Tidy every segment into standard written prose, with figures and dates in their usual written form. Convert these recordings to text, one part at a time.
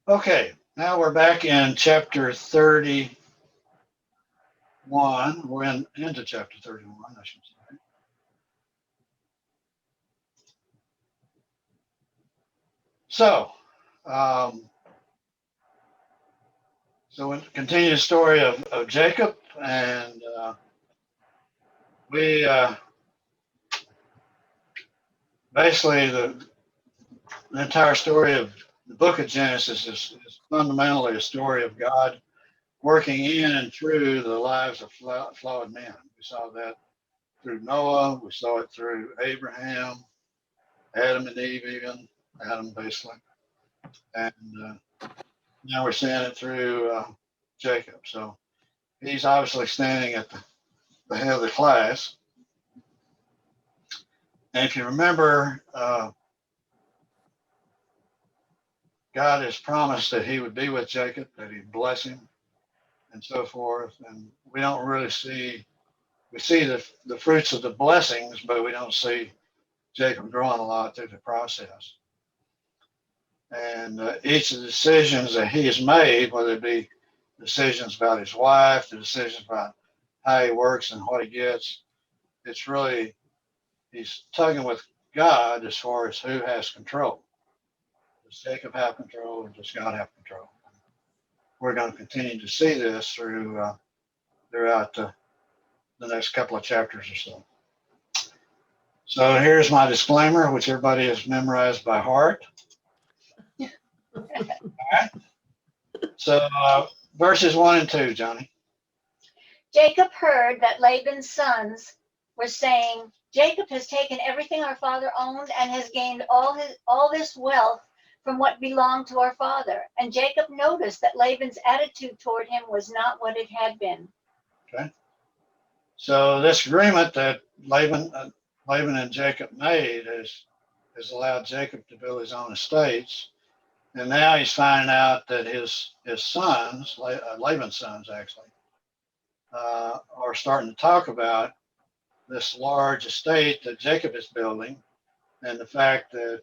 Okay, now we're back in chapter 31. We're into chapter 31, I should say. So, um, so we continue the story of Jacob, and we basically the entire story of the book of Genesis is fundamentally a story of God working in and through the lives of flawed men. We saw that through Noah, we saw it through Abraham, Adam and Eve, even Adam basically, and now we're seeing it through Jacob. So he's obviously standing at the head of the class. And if you remember, God has promised that he would be with Jacob, that he'd bless him, and so forth. And we don't really we see the fruits of the blessings, but we don't see Jacob growing a lot through the process. And each of the decisions that he has made, whether it be decisions about his wife, the decisions about how he works and what he gets, it's really, he's tugging with God as far as who has control. Does Jacob have control or does God have control? We're going to continue to see this throughout the next couple of chapters or so. So here's my disclaimer, which everybody has memorized by heart. All right. So verses 1 and 2, Johnny. Jacob heard that Laban's sons were saying, Jacob has taken everything our father owned and has gained all this wealth from what belonged to our father. And Jacob noticed that Laban's attitude toward him was not what it had been. Okay. So this agreement that Laban and Jacob made has allowed Jacob to build his own estates. And now he's finding out that his sons, Laban's sons actually, are starting to talk about this large estate that Jacob is building, and the fact that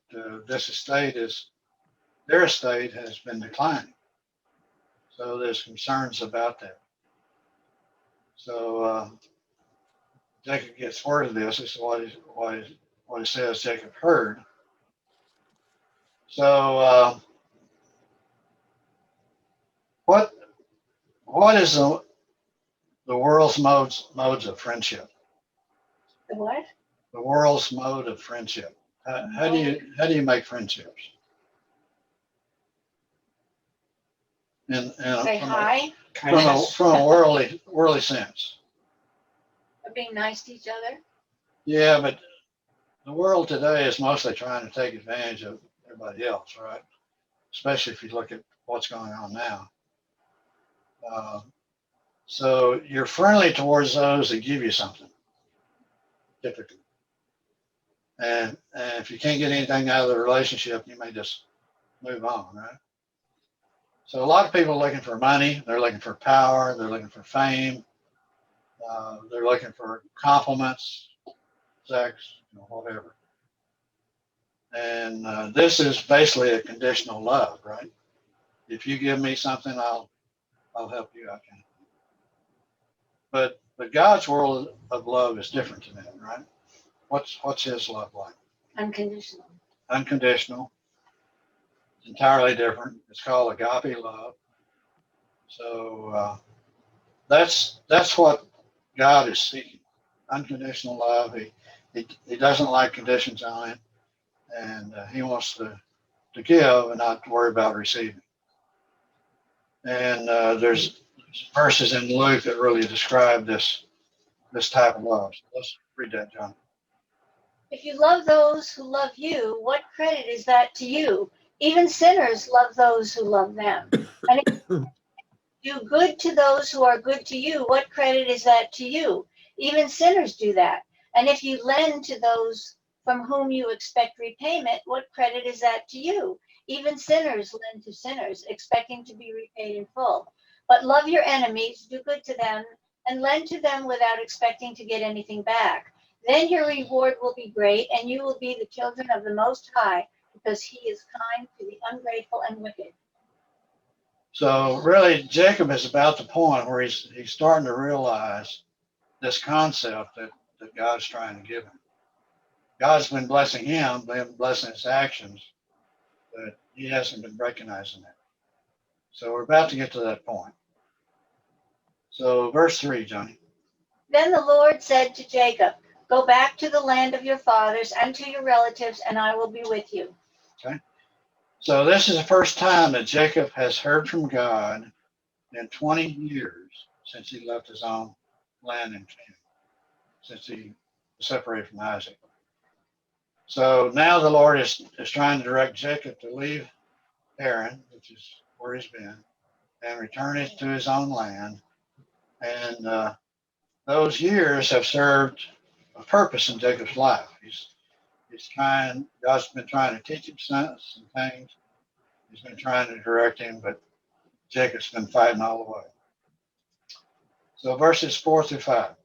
their estate has been declining. So there's concerns about that. So Jacob gets word of this. This is what he says Jacob heard. So what is the world's modes of friendship? The what? The world's mode of friendship. How do you make friendships? Say hi. From a worldly sense. Being nice to each other. Yeah, but the world today is mostly trying to take advantage of everybody else, right? Especially if you look at what's going on now. So you're friendly towards those that give you something, typically. And if you can't get anything out of the relationship, you may just move on, right? So a lot of people are looking for money, they're looking for power, they're looking for fame, they're looking for compliments, sex, whatever. And this is basically a conditional love, right? If you give me something, I'll help you out. But God's world of love is different than that, right? What's His love like? Unconditional. Unconditional. It's entirely different. It's called agape love. So that's what God is seeking. Unconditional love. He doesn't like conditions on it, and He wants to give and not to worry about receiving. And there's verses in Luke that really describe this type of love. So let's read that, John. If you love those who love you, what credit is that to you? Even sinners love those who love them. And if you do good to those who are good to you, what credit is that to you? Even sinners do that. And if you lend to those from whom you expect repayment, what credit is that to you? Even sinners lend to sinners, expecting to be repaid in full. But love your enemies, do good to them, and lend to them without expecting to get anything back. Then your reward will be great, and you will be the children of the Most High, because He is kind to the ungrateful and wicked. So really, Jacob is about the point where he's starting to realize this concept that God's trying to give him. God's been blessing him, been blessing his actions, but he hasn't been recognizing it. So we're about to get to that point. So verse 3, Johnny. Then the Lord said to Jacob, "Go back to the land of your fathers and to your relatives, and I will be with you." Okay. So this is the first time that Jacob has heard from God in 20 years since he left his own land in Canaan, since he was separated from Isaac. So now the Lord is trying to direct Jacob to leave Haran, which is where he's been, and return it to his own land. And those years have served a purpose in Jacob's life. God's been trying to teach him some things. He's been trying to direct him, but Jacob's been fighting all the way. So verses 4 through 5.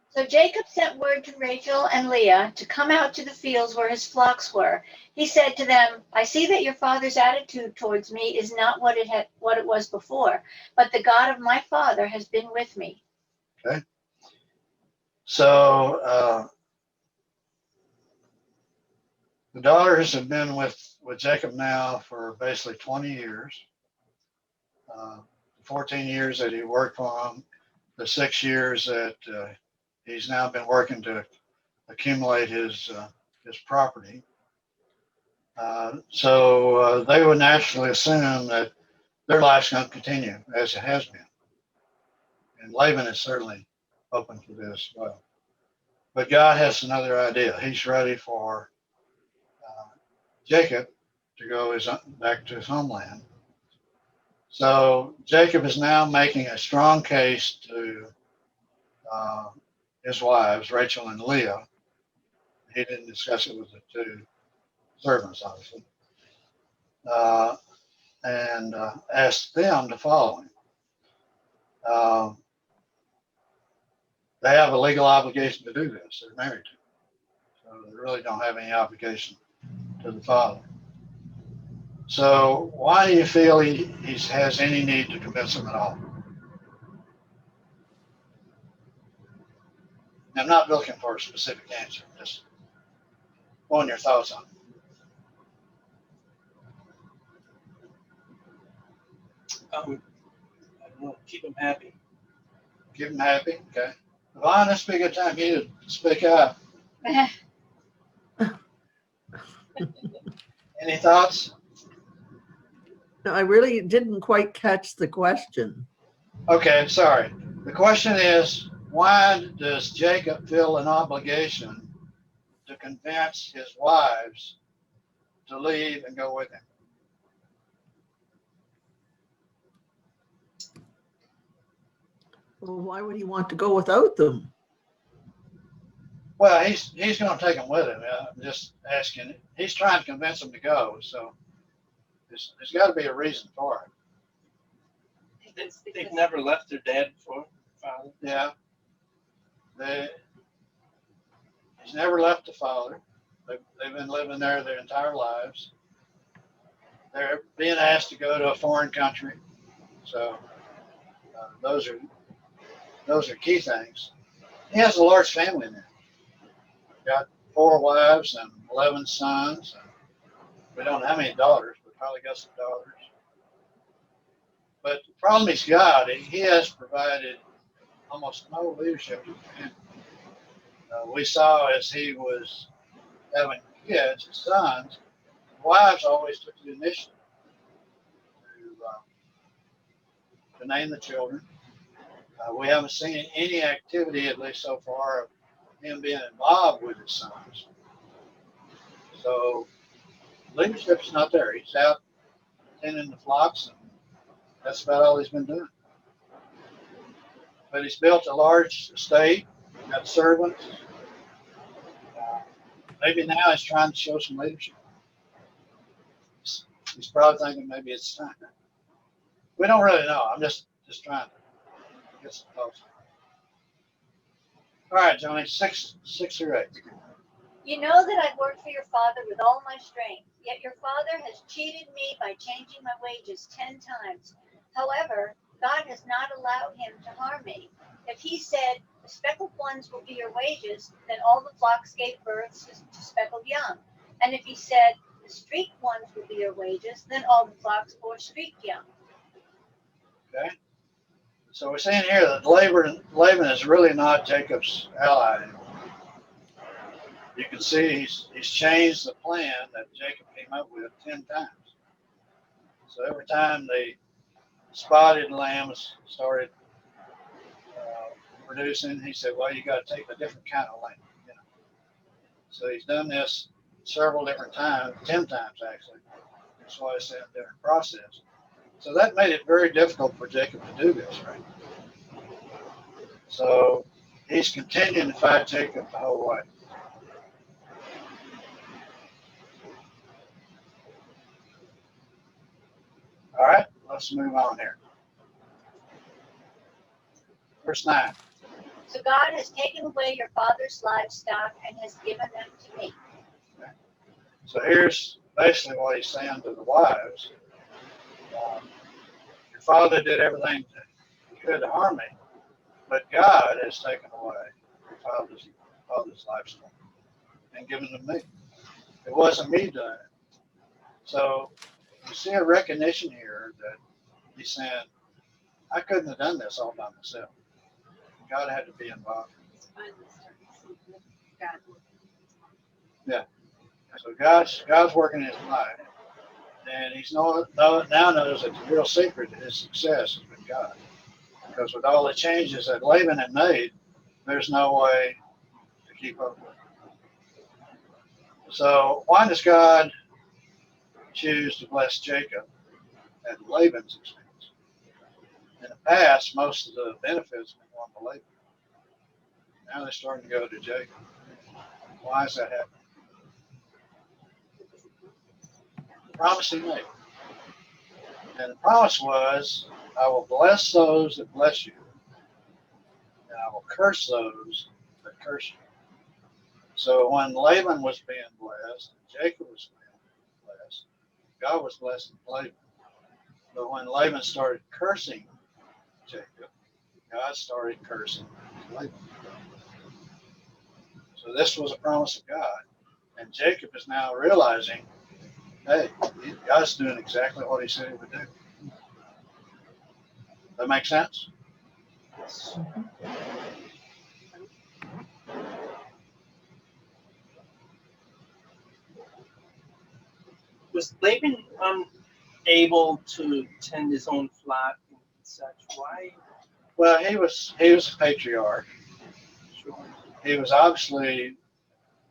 So Jacob sent word to Rachel and Leah to come out to the fields where his flocks were. He said to them, "I see that your father's attitude towards me is not what it was before, but the God of my father has been with me." Okay. So the daughters have been with Jacob now for basically 20 years. 14 years that he worked for him, the 6 years that he's now been working to accumulate his property. So they would naturally assume that their life's going to continue as it has been. And Laban is certainly open to this as well. But God has another idea. He's ready for Jacob to go back to his homeland. So Jacob is now making a strong case to his wives, Rachel and Leah. He didn't discuss it with the two servants, obviously, and asked them to follow him. They have a legal obligation to do this. They're married to him. So they really don't have any obligation to the father. So why do you feel he has any need to convince them at all? I'm not looking for a specific answer. Just on your thoughts on it. I don't know, keep them happy. Keep them happy. Okay. Yvonne, this would be a good time for you to speak up. Any thoughts? No, I really didn't quite catch the question. Okay, sorry. The question is, why does Jacob feel an obligation to convince his wives to leave and go with him? Well, why would he want to go without them? Well, he's going to take them with him. I'm just asking. He's trying to convince them to go, so there's got to be a reason for it. They've never left their dad before, father. Yeah. He's never left the father. They've been living there their entire lives. They're being asked to go to a foreign country. So those are key things. He has a large family now. Got 4 wives and 11 sons. And we don't know how many daughters, but probably got some daughters. But the problem he's got, he has provided almost no leadership to the family. We saw as he was having kids, his sons, the wives always took the initiative to name the children. We haven't seen any activity, at least so far, of him being involved with his sons. So leadership's not there. He's out tending the flocks, and that's about all he's been doing. But he's built a large estate, got servants. Maybe now he's trying to show some leadership. He's probably thinking maybe it's time. We don't really know. I'm just trying to get some thoughts. All right, Johnny, 6 through 8. You know that I've worked for your father with all my strength, yet your father has cheated me by changing my wages 10 times. However, God has not allowed him to harm me. If he said, the speckled ones will be your wages, then all the flocks gave birth to speckled young. And if he said, the streaked ones will be your wages, then all the flocks bore streaked young. Okay. So we're saying here that Laban is really not Jacob's ally anymore. You can see he's changed the plan that Jacob came up with 10 times. So every time the spotted lambs started producing, he said, well, you got to take a different kind of lamb. You know? So he's done this several different times, 10 times actually. That's why I said different process. So that made it very difficult for Jacob to do this, right? So he's continuing to fight Jacob the whole way. All right, let's move on here. Verse 9. So God has taken away your father's livestock and has given them to me. Okay. So here's basically what he's saying to the wives. Your father did everything he could to harm me, but God has taken away your father's livestock and given them to me. It wasn't me doing it. So you see a recognition here that he's saying, I couldn't have done this all by myself. God had to be involved. Yeah. So God's working in his life. And he's now knows that the real secret to his success has been God. Because with all the changes that Laban had made, there's no way to keep up with it. So why does God choose to bless Jacob at Laban's expense? In the past, most of the benefits have been going to Laban. Now they're starting to go to Jacob. Why is that happening? The promise he made. And the promise was, I will bless those that bless you, and I will curse those that curse you. So when Laban was being blessed, and Jacob was being blessed, God was blessing Laban. But when Laban started cursing Jacob, God started cursing Laban. So this was a promise of God. And Jacob is now realizing, hey, God's doing exactly what he said he would do. That make sense? Was Laban unable to tend his own flock and such? Why? Well, he was a patriarch. Sure. He was obviously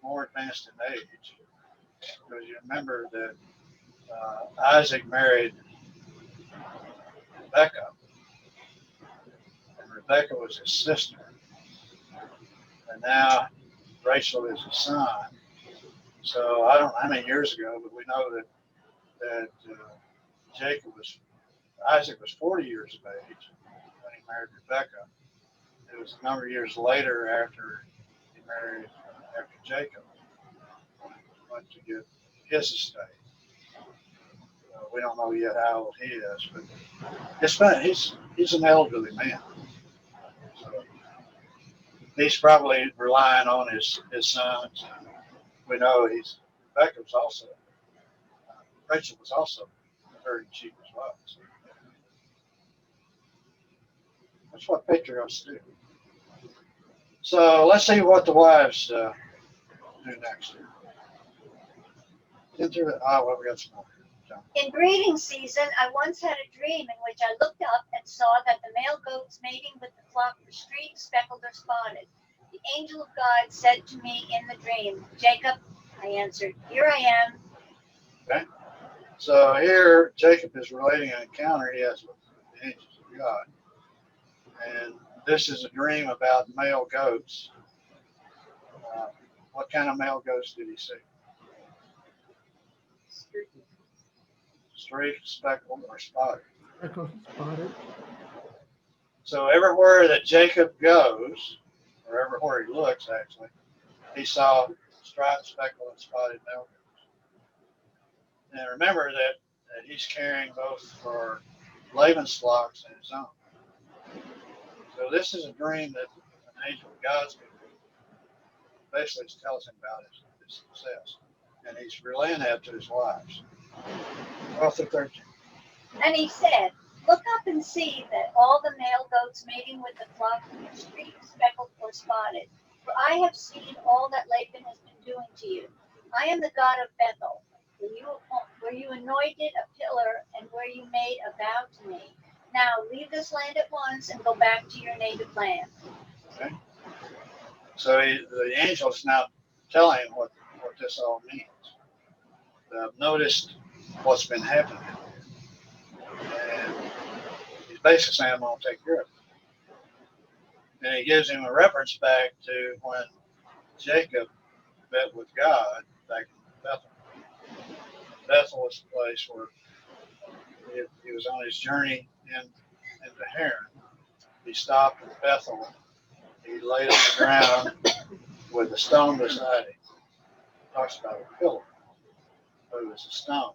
more advanced in age. Because you remember that Isaac married Rebecca, and Rebecca was his sister. And now Rachel is his son. So I don't know how many years ago, but we know that Isaac was 40 years of age when he married Rebecca. It was a number of years later after he married after Jacob went to get his estate. We don't know yet how old he is, but he's an elderly man. So he's probably relying on his sons. We know Rebecca was also, Rachel was also very cheap as well. So that's what patriarchs do. So let's see what the wives do next. We got some more. In breeding season, I once had a dream in which I looked up and saw that the male goats mating with the flock were streaked, speckled, or spotted. The angel of God said to me in the dream, Jacob, I answered, here I am. Okay. So here Jacob is relating an encounter he has with the angels of God. And this is a dream about male goats. What kind of male goats did he see? Streaked, speckled, or spotted. Spotted. So everywhere that Jacob goes, or everywhere he looks actually, he saw striped, speckled, and spotted male goats. And remember that he's caring both for Laban's flocks and his own. So this is a dream that an angel of God's going to do. Basically, it tells him about his success. And he's relaying that to his wives. 12 through 13. And he said, look up and see that all the male goats mating with the flock are streaked, speckled, or spotted. For I have seen all that Laban has been doing to you. I am the God of Bethel, where you anointed a pillar and where you made a vow to me. Now leave this land at once and go back to your native land. Okay. So the angel's now telling him what this all means. Notice what's been happening. And he's basically saying, I'm going to take care of it. And he gives him a reference back to when Jacob met with God back in Bethel. Bethel was the place where he was on his journey into Haran. He stopped at Bethel. He laid on the ground with a stone beside him. He talks about a pillar, but it was a stone.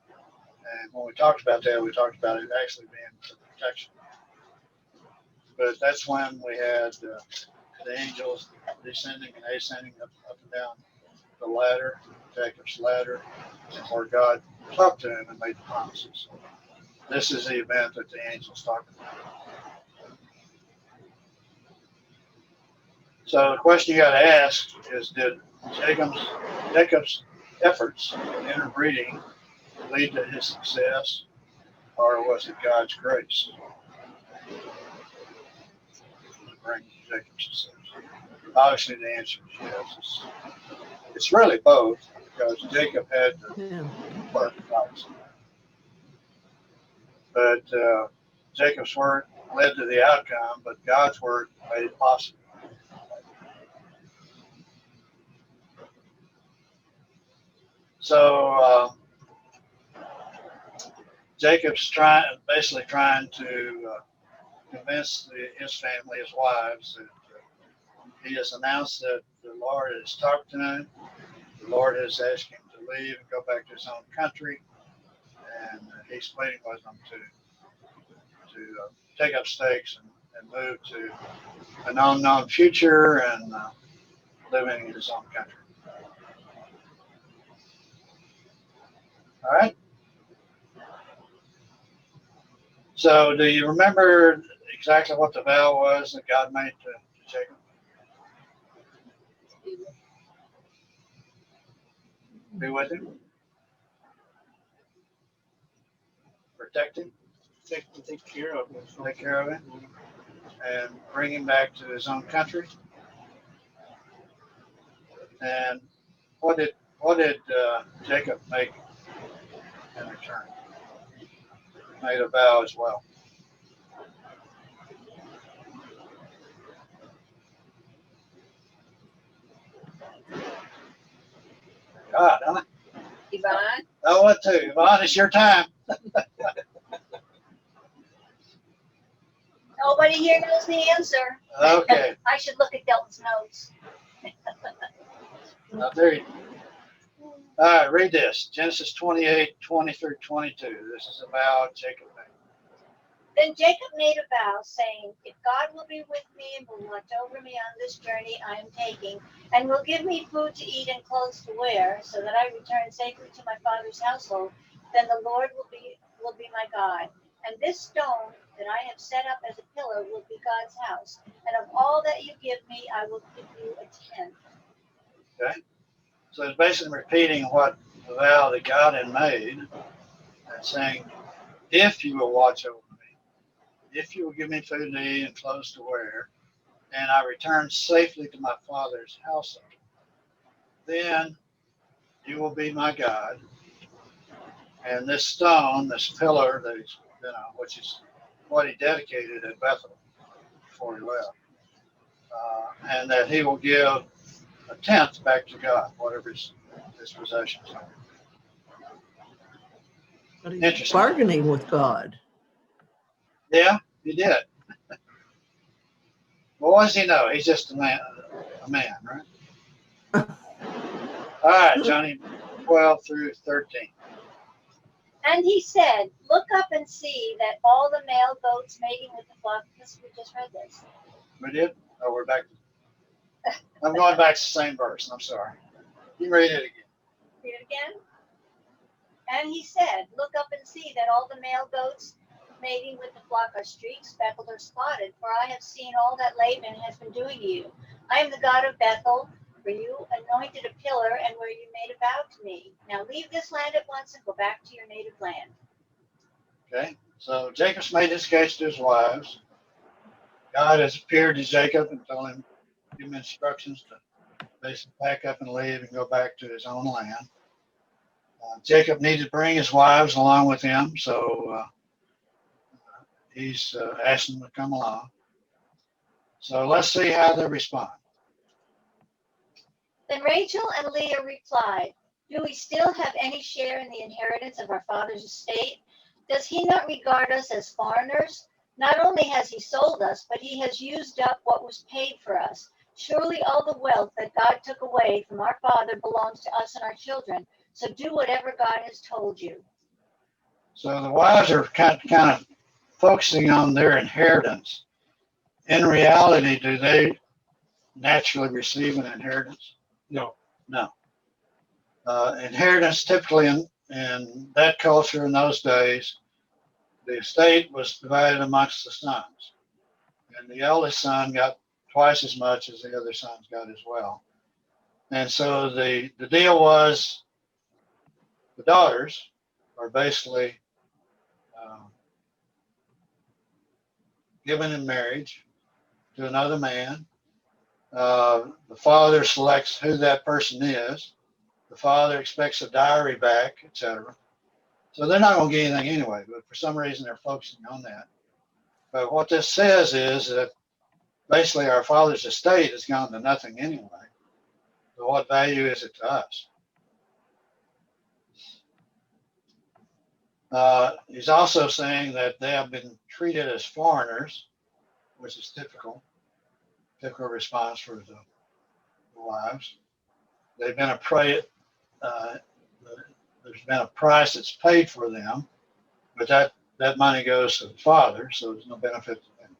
And when we talked about that, we talked about it actually being for protection. But that's when we had the angels descending and ascending up and down the ladder, Jacob's ladder, where God talked to him and made the promises. This is the event that the angel's talking about. So the question you got to ask is, did Jacob's efforts in interbreeding lead to his success, or was it God's grace to bring Jacob's success? Obviously, the answer is yes. It's really both, because Jacob had to work, obviously. But Jacob's work led to the outcome, but God's work made it possible. So Jacob's basically trying to convince his family, his wives, that he has announced that the Lord has talked to him. The Lord has asked him to leave and go back to his own country, and he's pleading with them to take up stakes and move to an unknown future and living in his own country. All right. So, do you remember exactly what the vow was that God made to Jacob? Be with him, protect him, Take care of him. take care of him, and bring him back to his own country. And what did Jacob make in return? He made a vow as well. God, huh? Yvonne? Oh, what too? Yvonne, it's your time. Nobody here knows the answer. Okay. I should look at Delton's notes. There you go. All right, read this. Genesis 28, 20 through 22. This is a vow Jacob made. Then Jacob made a vow, saying, if God will be with me and will watch over me on this journey I am taking, and will give me food to eat and clothes to wear, so that I return safely to my father's household, then the Lord will be my God. And this stone that I have set up as a pillar will be God's house. And of all that you give me, I will give you a tenth. Okay? So it's basically repeating what the vow that God had made and saying, if you will watch over me, if you will give me food to eat and clothes to wear, and I return safely to my father's household, then you will be my God. And this stone, this pillar that he's been on, which is what he dedicated at Bethel before he left, and that he will give a tenth back to God, whatever his possessions are. But he's Interesting. bargaining with God. Yeah, he did. Well, what does he know? He's just a man, right? All right, Johnny, 12 through 13. And he said, look up and see that all the male goats mating with the flock. This, we just read this. We did? Oh, we're back. I'm going back to the same verse. I'm sorry. You read it again. Read it again. And he said, look up and see that all the male goats mating with the flock are streaked, speckled, or spotted, for I have seen all that Laban has been doing to you. I am the God of Bethel, where you anointed a pillar and where you made a vow to me. Now leave this land at once and go back to your native land. Okay. So Jacob's made his case to his wives. God has appeared to Jacob and told him, give him instructions to basically pack up and leave and go back to his own land. Jacob needed to bring his wives along with him, so he's asked them to come along. So let's see how they respond. Then Rachel and Leah replied, do we still have any share in the inheritance of our father's estate? Does he not regard us as foreigners? Not only has he sold us, but he has used up what was paid for us. Surely all the wealth that God took away from our father belongs to us and our children. So do whatever God has told you. So the wives are kind of focusing on their inheritance. In reality, do they naturally receive an inheritance? No. No. Inheritance typically in that culture in those days, the estate was divided amongst the sons. And the eldest son got twice as much as the other sons got as well. And so the deal was the daughters are basically given in marriage to another man. The father selects who that person is. The father expects a dowry back, etc. So they're not going to get anything anyway, but for some reason they're focusing on that. But what this says is that basically our father's estate has gone to nothing anyway. So what value is it to us? He's also saying that they have been treated as foreigners, which is typical response for the wives. They've been there's been a price that's paid for them, but that money goes to the father, so there's no benefit to them.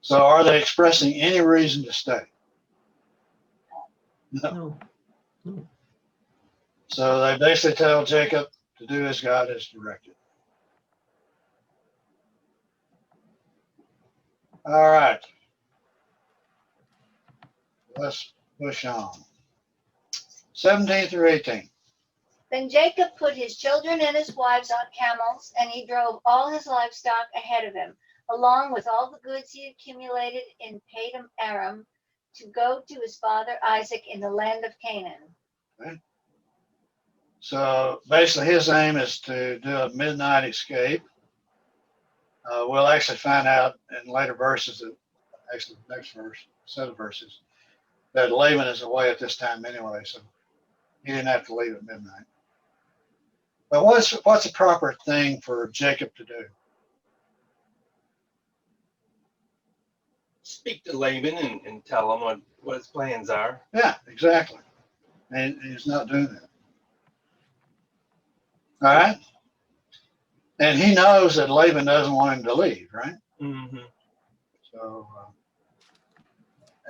So are they expressing any reason to stay? No. No. So they basically tell Jacob to do as God has directed. All right. Let's push on. 17 through 18. Then Jacob put his children and his wives on camels, and he drove all his livestock ahead of him, along with all the goods he accumulated in Padan Aram, to go to his father Isaac in the land of Canaan. Okay. So basically his aim is to do a midnight escape. We'll actually find out in later verses, that actually the next verse, set of verses, that Laban is away at this time anyway, so he didn't have to leave at midnight. But what's the proper thing for Jacob to do? Speak to Laban and tell him what his plans are. Yeah, exactly. And he's not doing that. All right. And he knows that Laban doesn't want him to leave, right? Mm-hmm. So,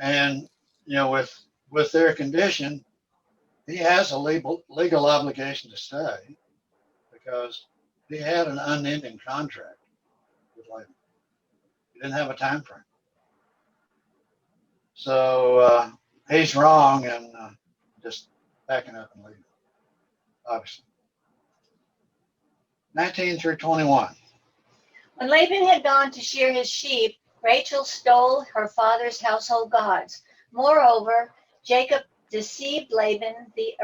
and you know, with their condition, he has a legal obligation to stay because he had an unending contract with Laban. He didn't have a time frame. So he's wrong in just backing up and leaving, obviously. 19 through 21. When Laban had gone to shear his sheep, Rachel stole her father's household gods. Moreover, Jacob deceived Laban the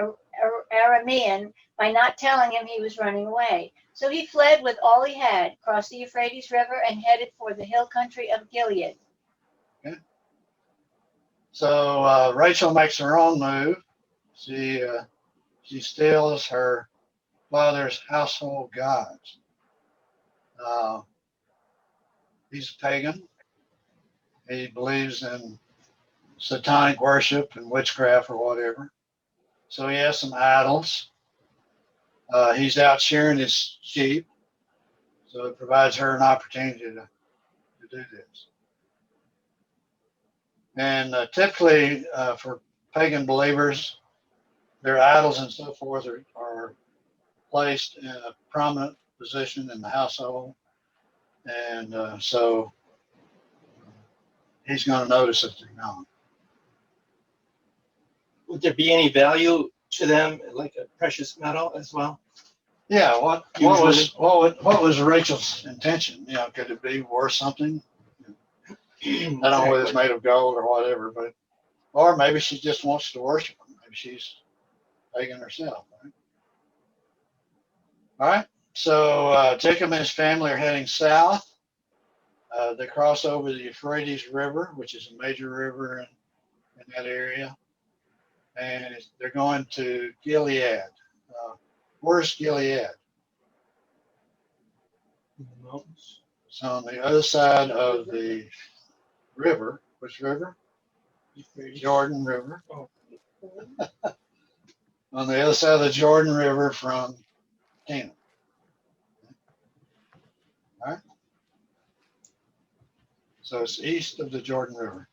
Aramean by not telling him he was running away. So he fled with all he had, crossed the Euphrates River, and headed for the hill country of Gilead. Okay. So Rachel makes her own move. She steals her father's household gods. He's a pagan. He believes in satanic worship and witchcraft or whatever. So he has some idols. He's out shearing his sheep. So it provides her an opportunity to do this. And typically for pagan believers, their idols and so forth are placed in a prominent position in the household. And so he's going to notice if they're gone. Would there be any value to them, like a precious metal as well? Yeah, what was Rachel's intention? You know, could it be worth something? I don't know whether it's made of gold or whatever, but or maybe she just wants to worship him. Maybe she's pagan herself, right? All right. So Jacob and his family are heading south. They cross over the Euphrates River, which is a major river in that area, and they're going to Gilead. Where's Gilead? Mountains. It's on the other side of the river. Which river? Jordan River. Oh. On the other side of the Jordan River from Canaan. All right. So it's east of the Jordan River.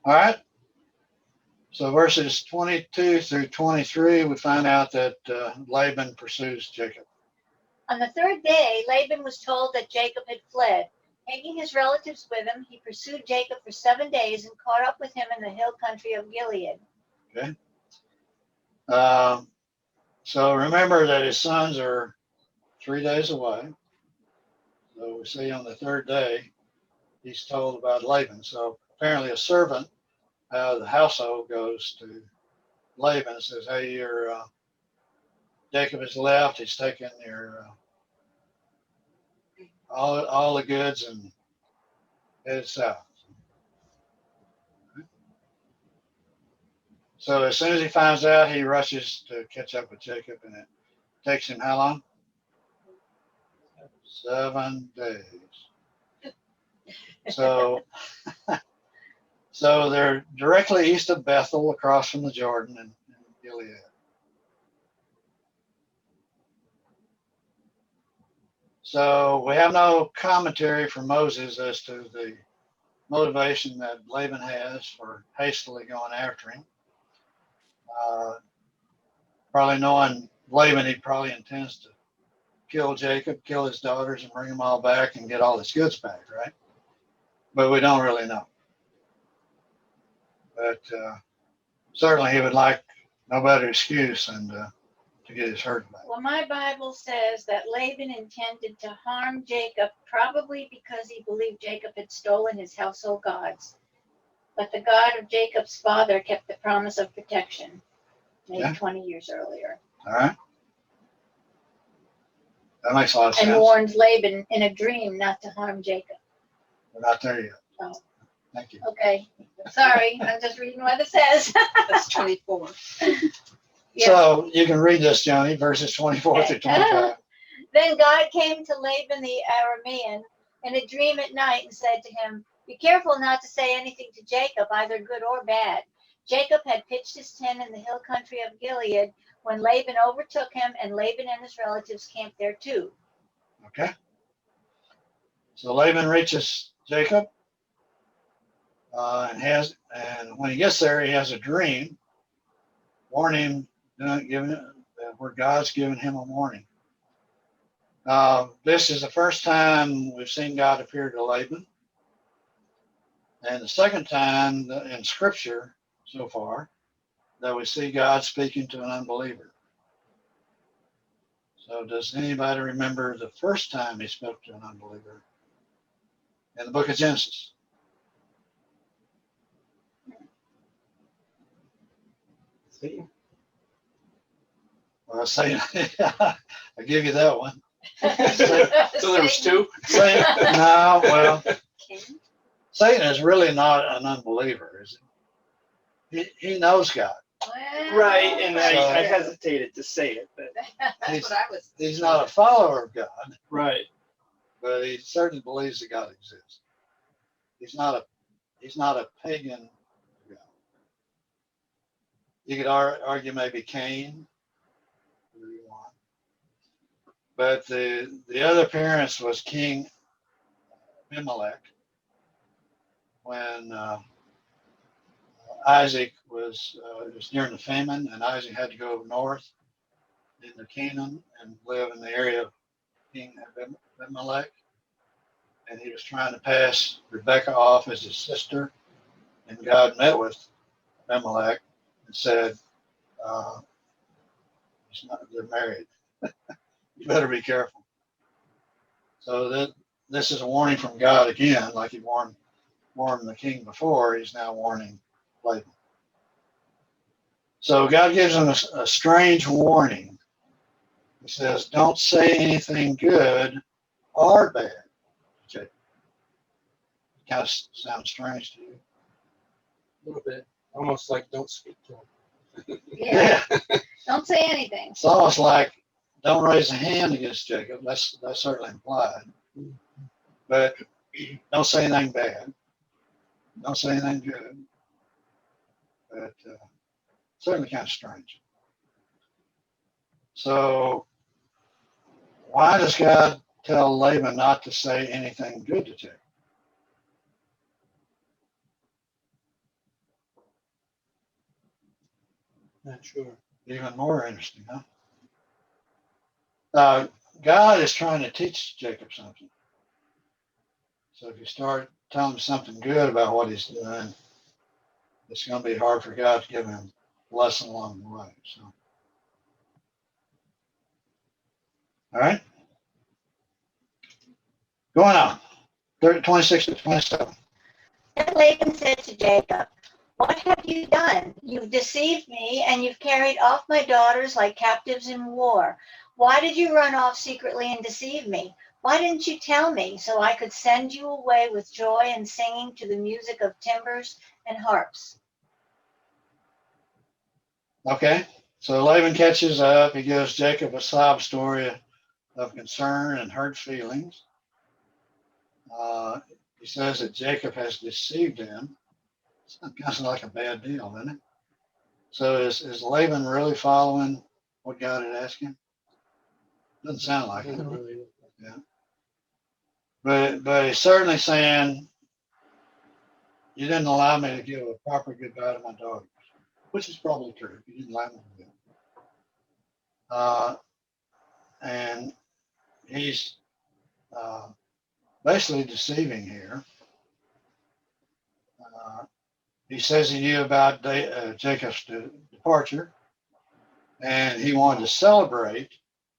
All right. So verses 22 through 23, we find out that Laban pursues Jacob. On the third day, Laban was told that Jacob had fled. Taking his relatives with him, he pursued Jacob for 7 days and caught up with him in the hill country of Gilead. Okay. So remember that his sons are 3 days away. So we see on the third day, he's told about Laban. So apparently a servant of the household goes to Laban and says, hey, your Jacob has left. He's taken your all the goods and headed south. So as soon as he finds out, he rushes to catch up with Jacob, and it takes him how long? 7 days. So, so they're directly east of Bethel, across from the Jordan in Gilead. So we have no commentary from Moses as to the motivation that Laban has for hastily going after him. Probably knowing Laban, he probably intends to kill Jacob, kill his daughters, and bring them all back and get all his goods back, right? But we don't really know. But certainly he would like no better excuse than to get his herd back. Well, my Bible says that Laban intended to harm Jacob, probably because he believed Jacob had stolen his household gods. But the God of Jacob's father kept the promise of protection made 20 years earlier. All right. That makes a lot of sense. And warned Laban in a dream not to harm Jacob. We're not there yet. Oh. Thank you. Okay. Sorry, I'm just reading what it says. That's 24. Yeah. So you can read this, Johnny, verses 24 through 25. Then God came to Laban the Aramean in a dream at night and said to him, be careful not to say anything to Jacob, either good or bad. Jacob had pitched his tent in the hill country of Gilead when Laban overtook him, and Laban and his relatives camped there too. Okay. So Laban reaches Jacob, and when he gets there, he has a dream, warning him, where God's given him a warning. This is the first time we've seen God appear to Laban, and the second time in Scripture so far that we see God speaking to an unbeliever. So does anybody remember the first time he spoke to an unbeliever? In the book of Genesis. See? Well, Satan, I give you that one. So there was two? Satan, no, well, Satan is really not an unbeliever, is he? He knows God. Well, Right, and So- I hesitated to say it, but That's what I was. He's not a follower of God, right. but he certainly believes that God exists. He's not a pagan God. You could argue maybe Cain, whatever you want. But the other appearance was King Abimelech when Isaac was it was during the famine, and Isaac had to go north into Canaan and live in the area of King Abimelech, and he was trying to pass Rebekah off as his sister, and God met with Abimelech and said, they're married. You better be careful. So this is a warning from God again, like he warned the king before. He's now warning Laban. So God gives him a strange warning. He says, "Don't say anything good or bad." Okay. Kind of sounds strange to you. A little bit, almost like don't speak to him. Yeah. Don't say anything. It's almost like don't raise a hand against Jacob. That's certainly implied. But don't say anything bad. Don't say anything good. But certainly kind of strange. So why does God tell Laban not to say anything good to Jacob? Not sure. Even more interesting, huh? God is trying to teach Jacob something. So if you start telling him something good about what he's doing, it's going to be hard for God to give him a lesson along the way. So, all right. Going on. 26 to 27. Then Laban said to Jacob, "What have you done? You've deceived me, and you've carried off my daughters like captives in war. Why did you run off secretly and deceive me? Why didn't you tell me so I could send you away with joy and singing to the music of timbrels and harps?" Okay. So Laban catches up. He gives Jacob a sob story of concern and hurt feelings. He says that Jacob has deceived him. It's kind of like a bad deal, isn't it? So is Laban really following what God had asked him? Doesn't sound like it. Yeah. But he's certainly saying, you didn't allow me to give a proper goodbye to my daughters, which is probably true. You didn't allow me to do it. And he's basically deceiving here. He says he knew about Jacob's departure, and he wanted to celebrate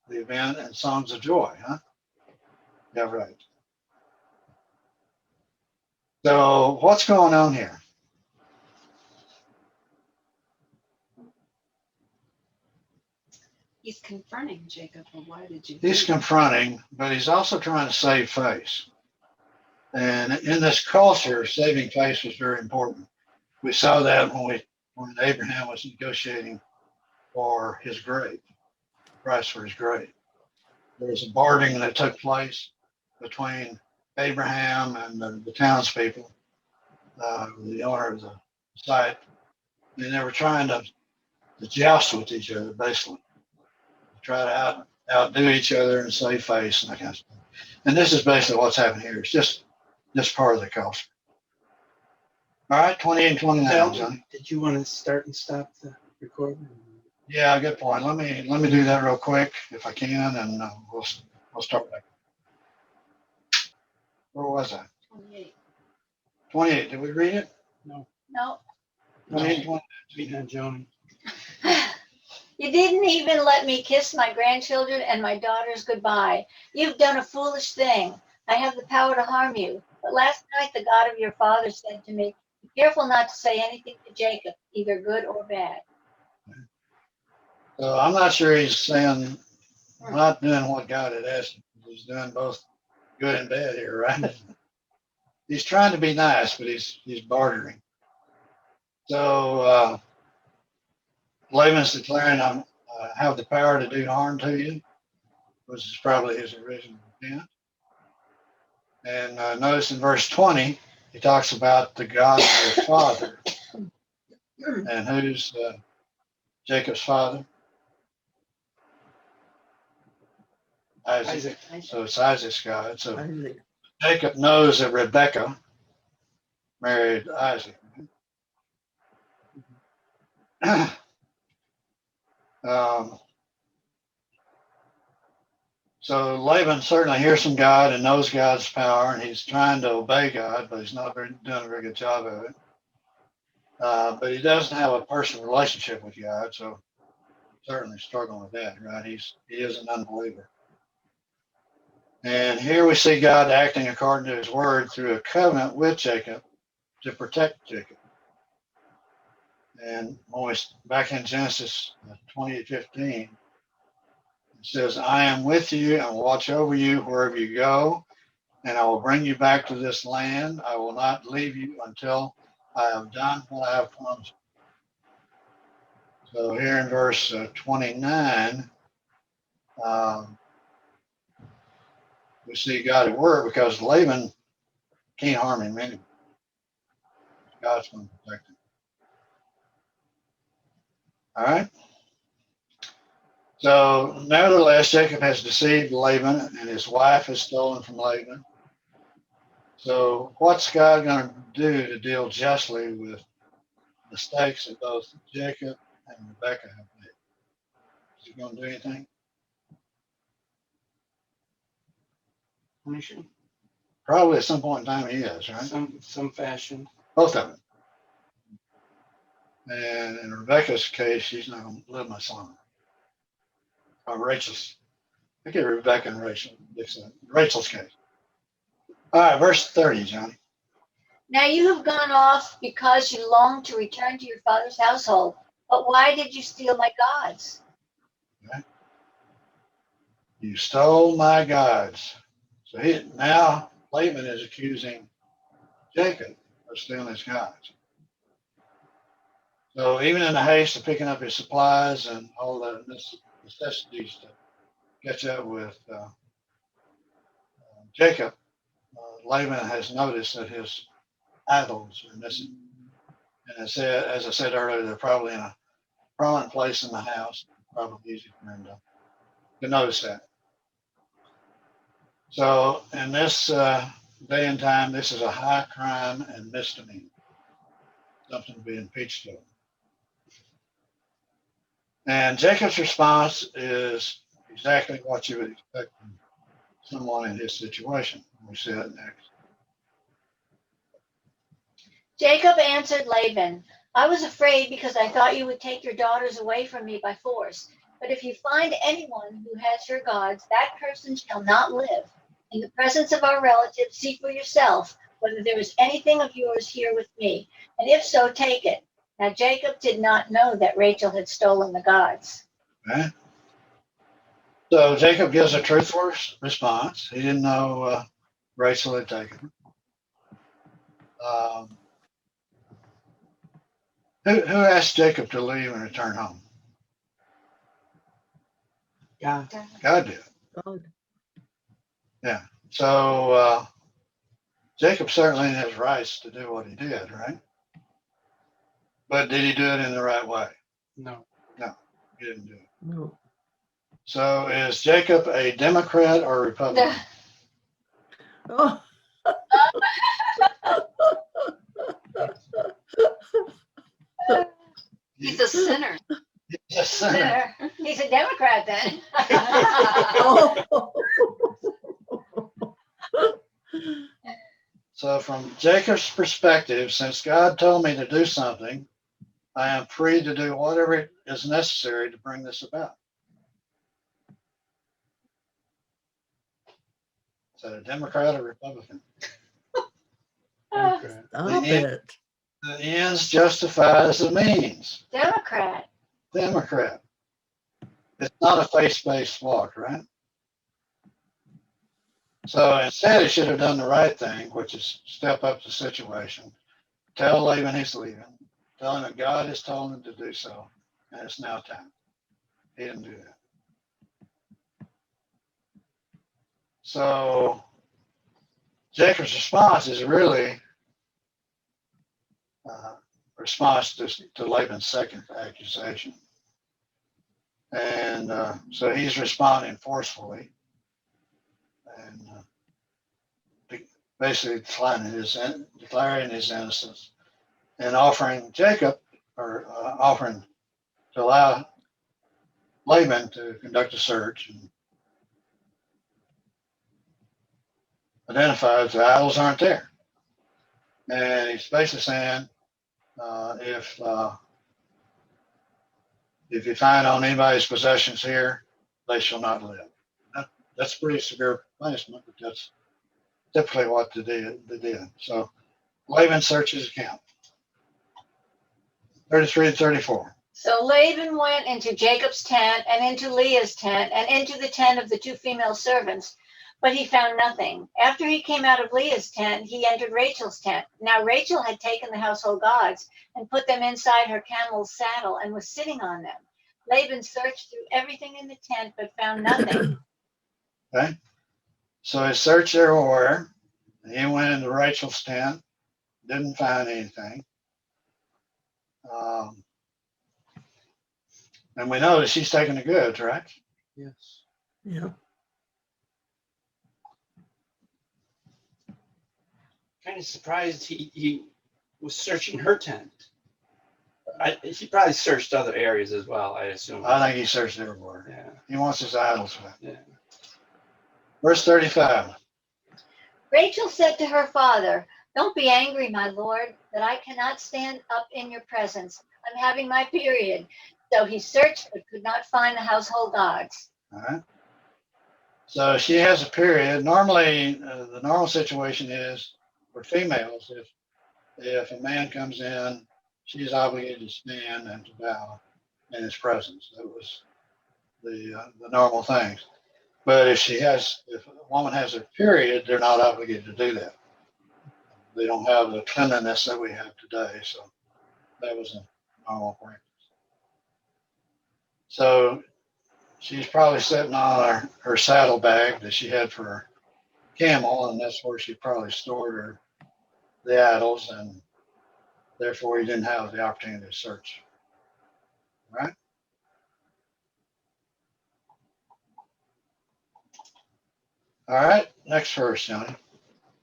the event in songs of joy, huh? Yeah, right. So what's going on here? He's confronting Jacob. Well, why did you? He's confronting, but he's also trying to save face. And in this culture, saving face was very important. We saw that when Abraham was negotiating for his grave, price for his grave. There was a bargaining that took place between Abraham and the townspeople, the owner of the site, and they were trying to joust with each other, basically, try to outdo each other and save face and that kind of stuff. And this is basically what's happening here. It's just part of the culture. All right, 28 and 29, Johnny. Did you want to start and stop the recording? Yeah, good point. Let me do that real quick if I can, and we'll start back. Where was I? 28. 28. Did we read it? No. 28 and 29. Speaking of Joni. You didn't even let me kiss my grandchildren and my daughters goodbye. You've done a foolish thing. I have the power to harm you. But last night the God of your father said to me, "Be careful not to say anything to Jacob, either good or bad." So I'm not sure he's saying not doing what God had asked him. He's doing both good and bad here, right? He's trying to be nice, but he's bartering. So Laban's declaring, I have the power to do harm to you, which is probably his original intent. And notice in verse 20, he talks about the God of your father. And who's Jacob's father? Isaac. Isaac. So it's Isaac's God. So Isaac. Jacob knows that Rebekah married Isaac. um, so Laban certainly hears from God and knows God's power, and he's trying to obey God, but he's not doing a very good job of it. But he doesn't have a personal relationship with God, so certainly struggling with that, right? He is an unbeliever. And here we see God acting according to his word through a covenant with Jacob to protect Jacob. And when we, back in Genesis 28:15, it says, I am with you and will watch over you wherever you go, and I will bring you back to this land. I will not leave you until I have done what I have promised. So here in verse 29, we see God at work because Laban can't harm him anyway. God's going to protect him. All right. So nevertheless, Jacob has deceived Laban, and his wife has stolen from Laban. So what's God going to do to deal justly with mistakes that both Jacob and Rebekah have made? Is he going to do anything? Punishing. Probably at some point in time he is, right? Some fashion. Both of them. And in Rebecca's case, she's not going to live much longer. Rachel's. I get Rebecca and Rachel. Rachel's case. All right, verse 30, Johnny. Now you have gone off because you long to return to your father's household. But why did you steal my gods? Okay. You stole my gods. So now Laban is accusing Jacob of stealing his gods. So even in the haste of picking up his supplies and all the necessities to catch up with Jacob, Laban has noticed that his idols are missing. And as I said earlier, they're probably in a prominent place in the house. Probably easy for him to notice that. So in this day and time, this is a high crime and misdemeanor, something to be impeached of. And Jacob's response is exactly what you would expect from someone in his situation. We see that next. Jacob answered Laban, I was afraid because I thought you would take your daughters away from me by force. But if you find anyone who has your gods, that person shall not live. In the presence of our relatives, see for yourself whether there is anything of yours here with me, and if so, take it. Now Jacob did not know that Rachel had stolen the gods. Okay. So Jacob gives a truthful response. He didn't know Rachel had taken them. Who asked Jacob to leave and return home? Yeah. God did. God. Yeah. So Jacob certainly has rights to do what he did, right? But did he do it in the right way? No. No, he didn't do it. No. So is Jacob a Democrat or a Republican? Oh, He's a sinner. He's a sinner. He's a Democrat then. oh. So from Jacob's perspective, since God told me to do something, I am free to do whatever is necessary to bring this about. Is that a Democrat or Republican? Democrat. Stop it. The ends justifies the means. Democrat. Democrat. It's not a faith-based walk, right? So instead, he should have done the right thing, which is step up the situation, tell Laban he's leaving, tell him that God has told him to do so, and it's now time. He didn't do that. So Jacob's response is really a response to Laban's second accusation. And so he's responding forcefully and basically declaring his innocence and offering Jacob, or offering to allow Laban to conduct a search and identify the idols aren't there. And he's basically saying, if you find on anybody's possessions here, they shall not live. That's pretty severe punishment, but that's typically what they did. So Laban searches his camp. 33 and 34. So Laban went into Jacob's tent and into Leah's tent and into the tent of the two female servants, but he found nothing. After he came out of Leah's tent, he entered Rachel's tent. Now Rachel had taken the household gods and put them inside her camel's saddle and was sitting on them. Laban searched through everything in the tent but found nothing. Okay. So he searched everywhere. He went into Rachel's tent, didn't find anything. And we know that she's taking the goods, right? Yes. Yeah. Kind of surprised he was searching her tent. He probably searched other areas as well, I assume. I think he searched everywhere. Yeah. He wants his idols back. Yeah. Verse 35. Rachel said to her father, "Don't be angry, my lord, that I cannot stand up in your presence. I'm having my period." So he searched but could not find the household gods. All right. So she has a period. Normally, the normal situation is for females, if a man comes in, she's obligated to stand and to bow in his presence. That was the normal things. But if a woman has a period, they're not obligated to do that. They don't have the cleanliness that we have today. So that was a normal practice. So she's probably sitting on her saddlebag that she had for her camel, and that's where she probably stored the idols, and therefore he didn't have the opportunity to search. Right? All right, next verse, Johnny.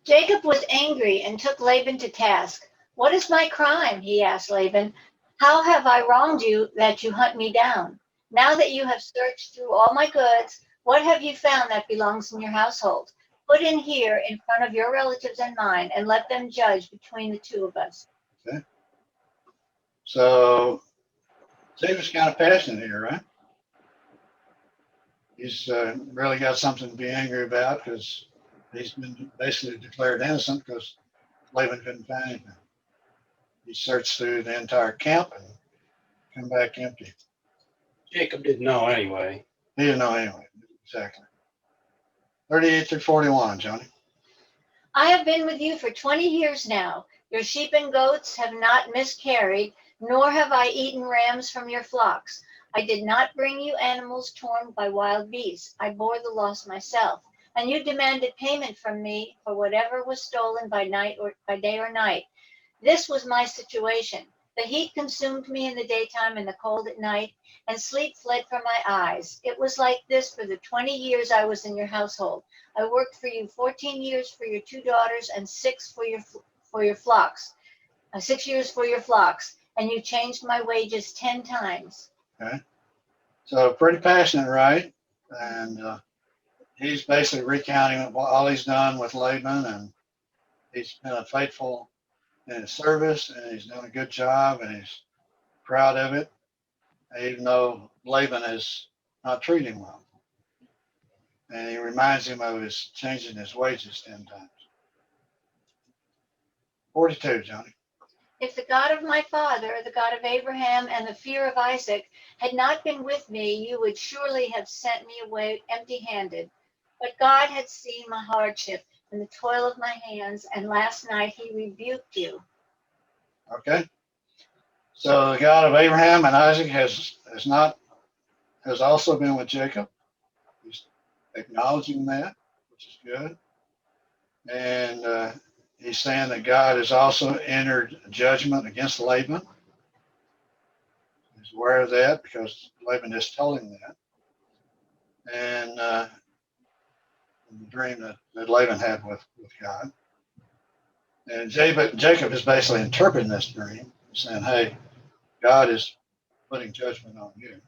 Jacob was angry and took Laban to task. "What is my crime?" he asked Laban. "How have I wronged you that you hunt me down? Now that you have searched through all my goods, what have you found that belongs in your household? Put in here in front of your relatives and mine, and let them judge between the two of us." Okay. So Jacob's kind of passionate here, right? He's really got something to be angry about because he's been basically declared innocent because Laban couldn't find anything. He searched through the entire camp and come back empty. Jacob didn't know anyway. He didn't know anyway. Exactly. 38 through 41, Johnny. "I have been with you for 20 years now. Your sheep and goats have not miscarried, nor have I eaten rams from your flocks. I did not bring you animals torn by wild beasts. I bore the loss myself. And you demanded payment from me for whatever was stolen by night or by day or night. This was my situation. The heat consumed me in the daytime and the cold at night, and sleep fled from my eyes. It was like this for the 20 years I was in your household. I worked for you 14 years for your two daughters and 6 for your flocks. 6 years for your flocks, and you changed my wages 10 times. Okay. So pretty passionate, right? And he's basically recounting all he's done with Laban, and he's been faithful in his service, and he's done a good job, and he's proud of it, even though Laban is not treating him well. And he reminds him of his changing his wages 10 times. 42, Johnny. If the God of my father, the God of Abraham, and the fear of Isaac had not been with me, you would surely have sent me away empty-handed. But God had seen my hardship and the toil of my hands, and last night he rebuked you." Okay. So the God of Abraham and Isaac has also been with Jacob. He's acknowledging that, which is good. And he's saying that God has also entered judgment against Laban. He's aware of that because Laban just told him that. And the dream that Laban had with God. And Jacob is basically interpreting this dream, saying, hey, God is putting judgment on you.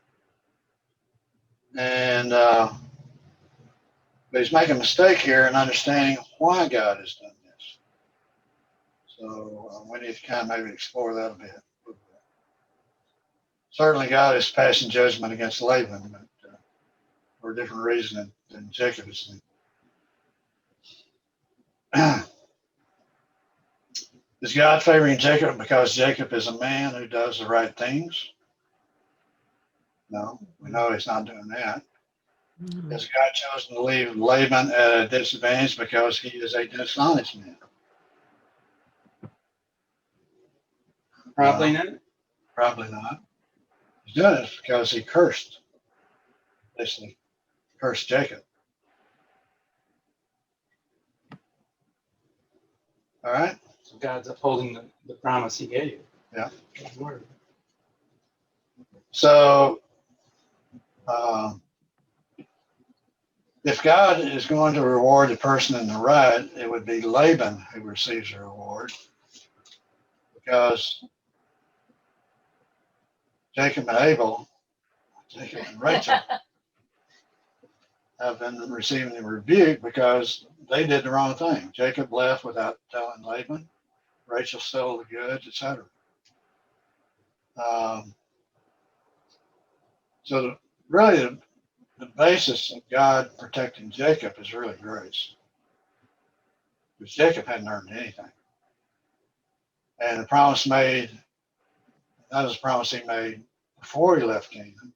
And but he's making a mistake here in understanding why God has done this. So we need to kind of maybe explore that a bit. Certainly God is passing judgment against Laban, but for a different reason than Jacob is thinking. Is God favoring Jacob because Jacob is a man who does the right things? No, we know he's not doing that. Has God chosen to leave Laban at a disadvantage because he is a dishonest man? Probably No, not. probably not. He's doing it because he basically cursed Jacob. All right? So God's upholding the promise he gave you. Yeah. His word. So, if God is going to reward the person in the right, it would be Laban who receives the reward because Jacob and Rachel have been receiving the rebuke because they did the wrong thing. Jacob left without telling Laban. Rachel stole the goods, etc. So really, the basis of God protecting Jacob is really grace, because Jacob hadn't earned anything. And the promise made, that was a promise he made before he left Canaan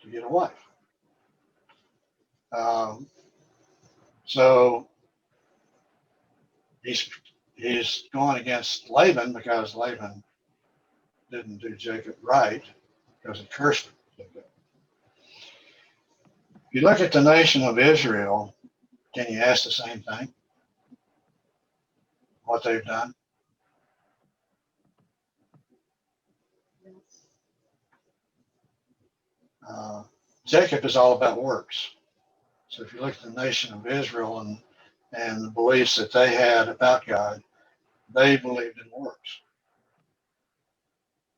to get a wife. So he's going against Laban because Laban didn't do Jacob right because he cursed Jacob. If you look at the nation of Israel, can you ask the same thing? What they've done? Jacob is all about works. So if you look at the nation of Israel and the beliefs that they had about God, they believed in works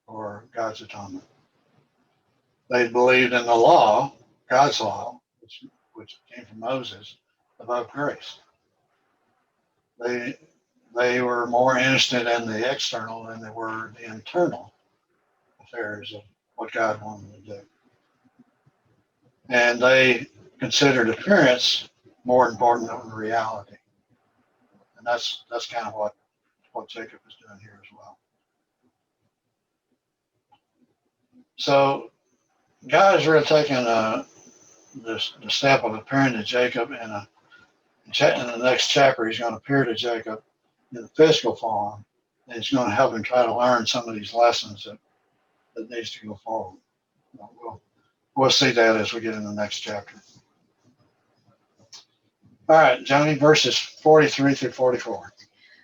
or God's atonement. They believed in the law, God's law, which came from Moses, above grace. They were more interested in the external than they were the internal affairs of what God wanted to do. And they considered appearance more important than reality. And that's kind of what Jacob is doing here as well. So God is really taking the step of appearing to Jacob in the next chapter. He's going to appear to Jacob in the physical form, and he's going to help him try to learn some of these lessons that needs to go forward. We'll see that as we get in the next chapter. All right, Johnny, verses 43 through 44.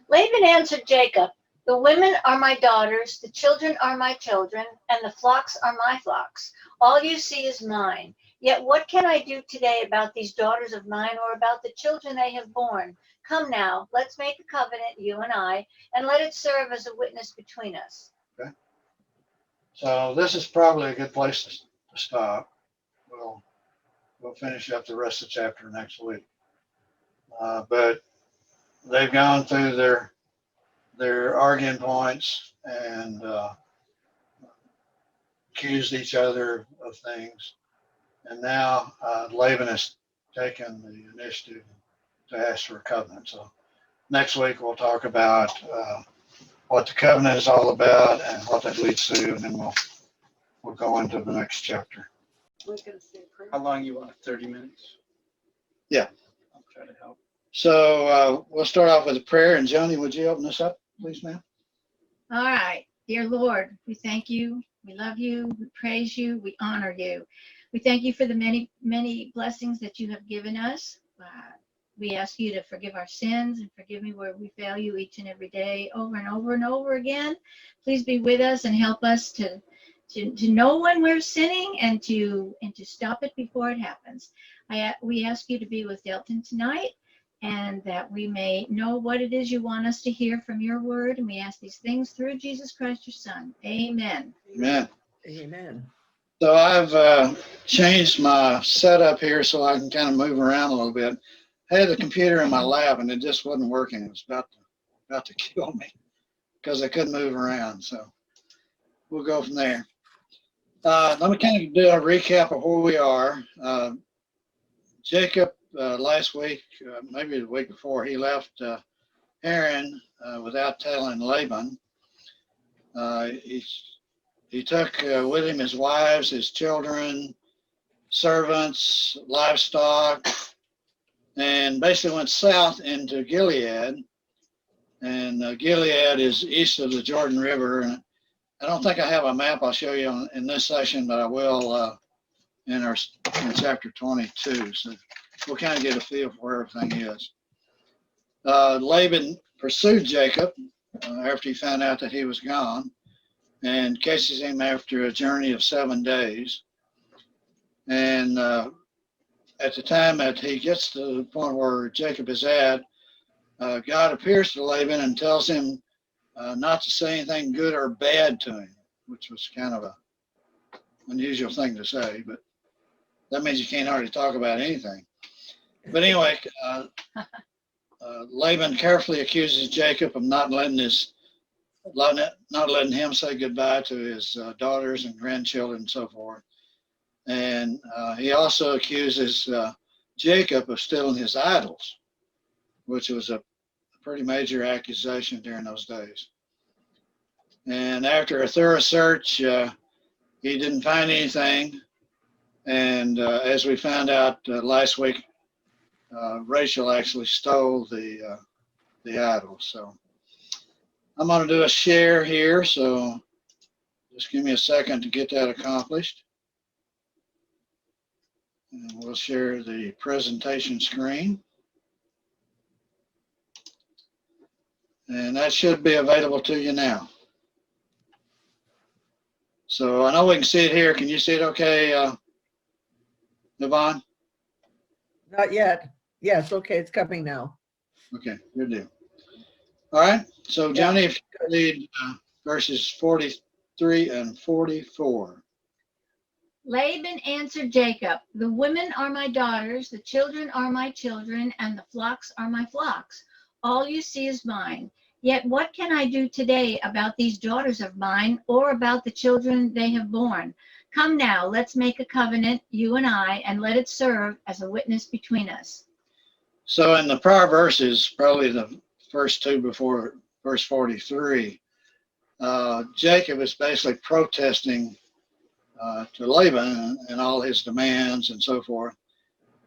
Laban answered Jacob, the women are my daughters, the children are my children, and the flocks are my flocks. All you see is mine. Yet what can I do today about these daughters of mine or about the children they have borne? Come now, let's make a covenant, you and I, and let it serve as a witness between us. Okay. So this is probably a good place to stop. We'll finish up the rest of the chapter next week. But they've gone through their arguing points and accused each other of things. And now Laban has taken the initiative to ask for a covenant. So next week we'll talk about what the covenant is all about and what that leads to, and then we'll go into the next chapter. We're gonna say a prayer. How long you want? 30 minutes? Yeah. I'll try to help. So we'll start off with a prayer. And Johnny, would you open us up, please, ma'am? All right. Dear Lord, we thank you. We love you. We praise you. We honor you. We thank you for the many, many blessings that you have given us. We ask you to forgive our sins and forgive me where we fail you each and every day, over and over and over again. Please be with us and help us to to know when we're sinning and to stop it before it happens. We ask you to be with Delton tonight, and that we may know what it is you want us to hear from your word. And we ask these things through Jesus Christ, your Son. Amen. Amen. Amen. So I've changed my setup here so I can kind of move around a little bit. I had the computer in my lap and it just wasn't working. It was about to kill me because I couldn't move around. So we'll go from there. Let me kind of do a recap of where we are. Jacob, last week, maybe the week before, he left Haran without telling Laban. He took with him his wives, his children, servants, livestock, and basically went south into Gilead. And Gilead is east of the Jordan River. And I don't think I have a map I'll show you in this session, but I will in chapter 22. So we'll kind of get a feel for where everything is. Laban pursued Jacob after he found out that he was gone, and catches him after a journey of 7 days. And at the time that he gets to the point where Jacob is at, God appears to Laban and tells him not to say anything good or bad to him, which was kind of a unusual thing to say, but that means you can't hardly talk about anything. But anyway, Laban carefully accuses Jacob of not letting him say goodbye to his daughters and grandchildren and so forth. And he also accuses Jacob of stealing his idols, which was a pretty major accusation during those days. And after a thorough search, he didn't find anything. And as we found out last week, Rachel actually stole the idols. So I'm going to do a share here. So just give me a second to get that accomplished. And we'll share the presentation screen. And that should be available to you now. So I know we can see it here. Can you see it okay, Yvonne? Not yet. Yes, okay, it's coming now. Okay, good deal. All right, so Johnny, if you could read verses 43 and 44. Laban answered Jacob, the women are my daughters, the children are my children, and the flocks are my flocks. All you see is mine. Yet what can I do today about these daughters of mine, or about the children they have borne? Come now, let's make a covenant, you and I, and let it serve as a witness between us. So in the prior verses, probably the first two before verse 43, Jacob is basically protesting to Laban and all his demands and so forth.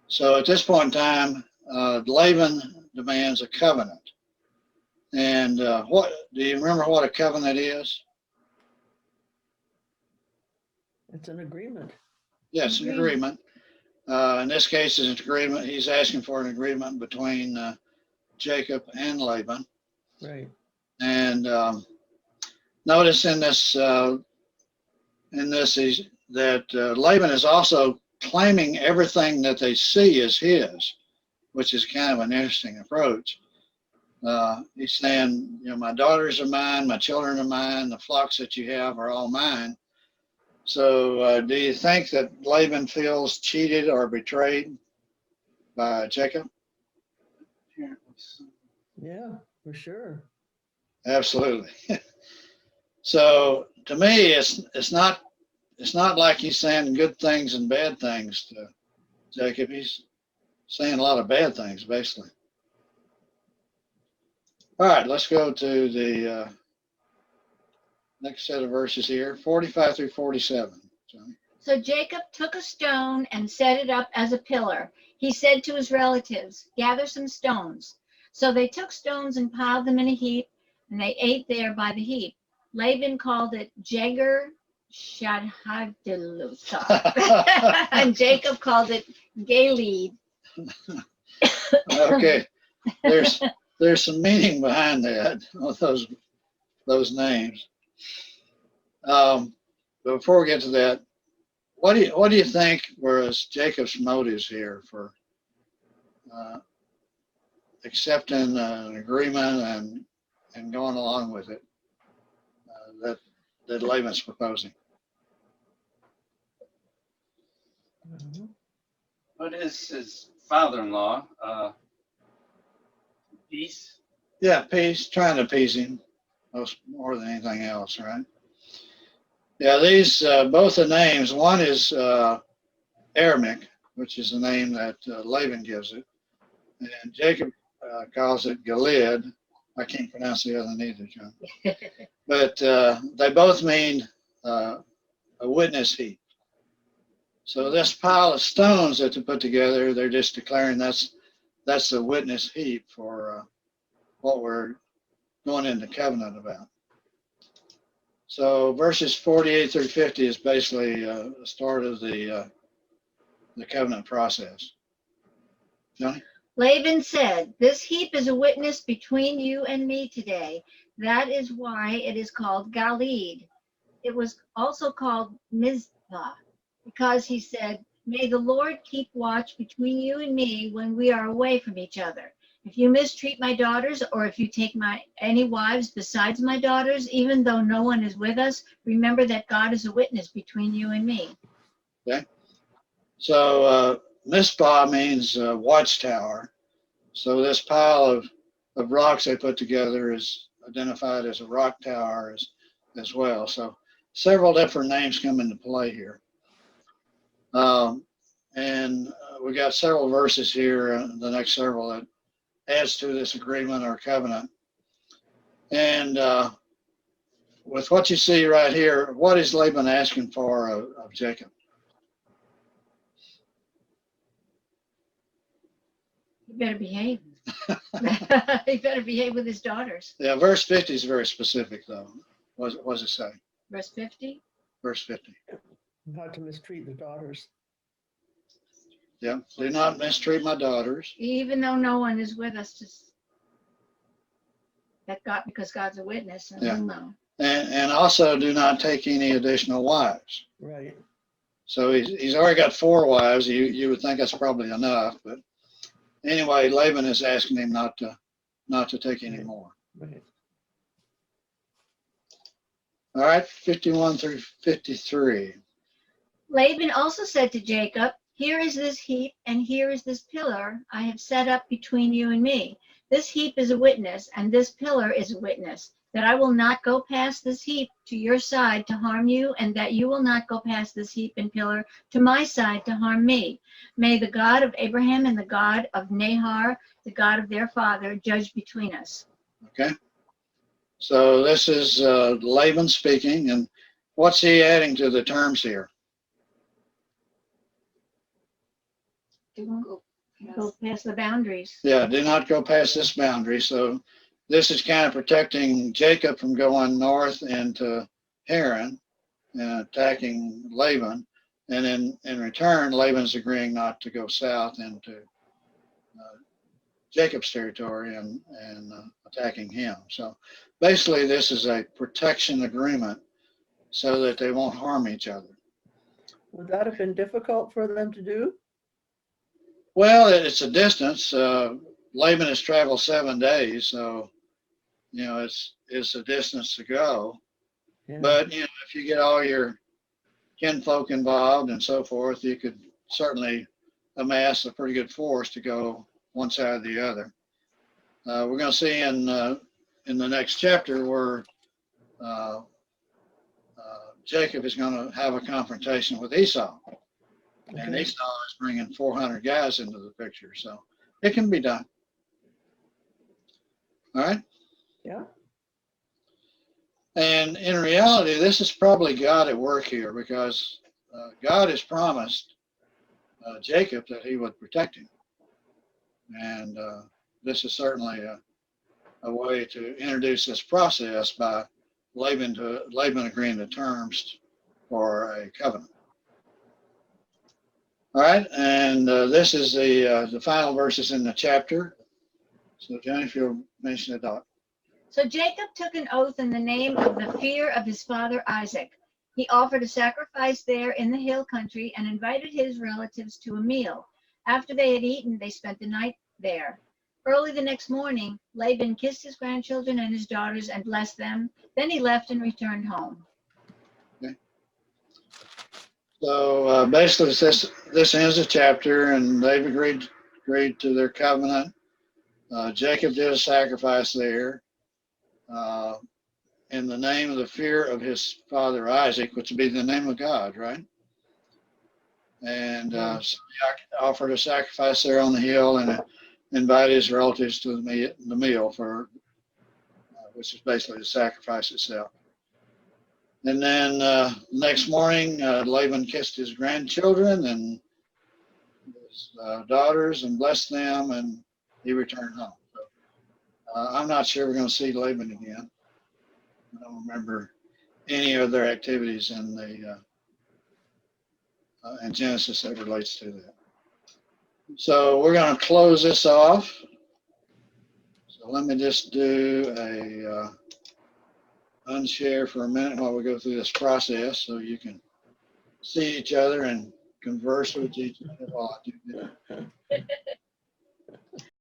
So at this point in time, Laban demands a covenant. And what do you remember what a covenant is? It's an agreement. Yes, an agreement. In this case, it's an agreement. He's asking for an agreement between Jacob and Laban. Right. And notice in this is that Laban is also claiming everything that they see is his, which is kind of an interesting approach. He's saying, you know, my daughters are mine, my children are mine, the flocks that you have are all mine. So do you think that Laban feels cheated or betrayed by Jacob? Yeah, for sure. Absolutely. So to me, it's not like he's saying good things and bad things to Jacob. He's saying a lot of bad things, basically. All right, let's go to the next set of verses here, 45 through 47. Johnny. So Jacob took a stone and set it up as a pillar. He said to his relatives, gather some stones. So they took stones and piled them in a heap, and they ate there by the heap. Laban called it Jegar Shadhadilutha, and Jacob called it Gilead. Okay, there's some meaning behind that, those names. But before we get to that, what do you think was Jacob's motives here for accepting an agreement and going along with it that Laban's proposing? What is his father-in-law? Peace. Yeah, peace, trying to appease him more than anything else, right? Yeah, these both the names. One is Aramaic, which is the name that Laban gives it, and Jacob calls it Gilead. I can't pronounce the other neither, John. But they both mean a witness heap. So this pile of stones that they put together, they're just declaring that's the witness heap for what we're going into covenant about. So verses 48 through 50 is basically the start of the covenant process. Johnny? Laban said, "This heap is a witness between you and me today. That is why it is called Gilead. It was also called Mizpah, because he said, 'May the Lord keep watch between you and me when we are away from each other. If you mistreat my daughters, or if you take any wives besides my daughters, even though no one is with us, remember that God is a witness between you and me.'" Okay. So Mizpah means watchtower. So this pile of rocks they put together is identified as a rock tower as well. So several different names come into play here. And we got several verses here, the next several, that adds to this agreement or covenant. And with what you see right here, what is Laban asking for of Jacob? He better behave. He better behave with his daughters. Yeah, verse 50 is very specific, though. What does it say? Verse 50. Verse 50. Not to mistreat the daughters. Yeah, do not mistreat my daughters. Even though no one is with us, because God's a witness, and Yeah. we'll know. And also do not take any additional wives. Right. So he's already got 4 wives. You would think that's probably enough, but anyway, Laban is asking him not to take any more. Right. All right, 51 through 53. Laban also said to Jacob, "Here is this heap, and here is this pillar I have set up between you and me. This heap is a witness, and this pillar is a witness, that I will not go past this heap to your side to harm you, and that you will not go past this heap and pillar to my side to harm me. May the God of Abraham and the God of Nahor, the God of their father, judge between us." Okay. So this is Laban speaking, and what's he adding to the terms here? Don't go Go past. past the boundaries. Yeah, do not go past this boundary. So this is kind of protecting Jacob from going north into Haran and attacking Laban. And in return, Laban's agreeing not to go south into Jacob's territory and attacking him. So basically, this is a protection agreement so that they won't harm each other. Would that have been difficult for them to do? Well, it's a distance. Laban has traveled 7 days, so it's a distance to go. Yeah. But if you get all your kinfolk involved and so forth, you could certainly amass a pretty good force to go one side or the other. We're going to see in the next chapter where Jacob is going to have a confrontation with Esau. And Okay. Esau is bringing 400 guys into the picture. So it can be done. All right. Yeah. And in reality, this is probably God at work here, because God has promised Jacob that he would protect him. And this is certainly a way to introduce this process by Laban agreeing to terms for a covenant. All right, and this is the final verses in the chapter. So, Johnny, if you'll mention the dot. So Jacob took an oath in the name of the fear of his father Isaac. He offered a sacrifice there in the hill country and invited his relatives to a meal. After they had eaten, they spent the night there. Early the next morning, Laban kissed his grandchildren and his daughters and blessed them. Then he left and returned home. So basically, this ends the chapter, and they've agreed to their covenant. Jacob did a sacrifice there in the name of the fear of his father Isaac, which would be the name of God, right? And so he offered a sacrifice there on the hill and invited his relatives to the meal for, which is basically the sacrifice itself. And then next morning, Laban kissed his grandchildren and his daughters and blessed them, and he returned home. So, I'm not sure we're going to see Laban again. I don't remember any of their activities in the in Genesis that relates to that. So we're going to close this off. So let me just do a unshare for a minute while we go through this process, so you can see each other and converse with each other while I do this.